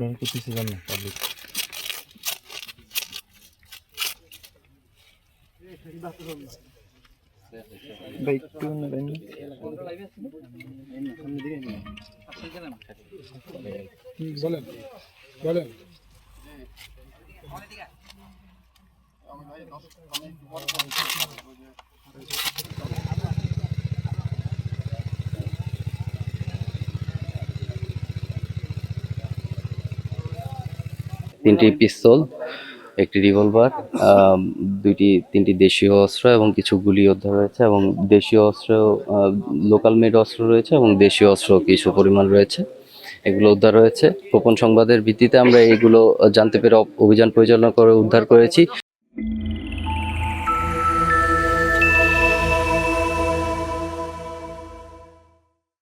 আপনারা তো কিছু জানেন পাবলিক। ভাই একটু নেবেন। বলেন বলেন। তিনটি পিস্তল, একটি রিভলভার, তিনটি দেশীয় অস্ত্র এবং কিছু গুলি উদ্ধার হয়েছে এবং দেশীয় অস্ত্র, লোকাল মেড অস্ত্র রয়েছে এবং দেশীয় অস্ত্র কিছু পরিমাণ রয়েছে, এগুলো উদ্ধার হয়েছে। গোপন সংবাদের ভিত্তিতে আমরা এগুলো জানতে পেরে অভিযান পরিচালনা করে উদ্ধার করেছি।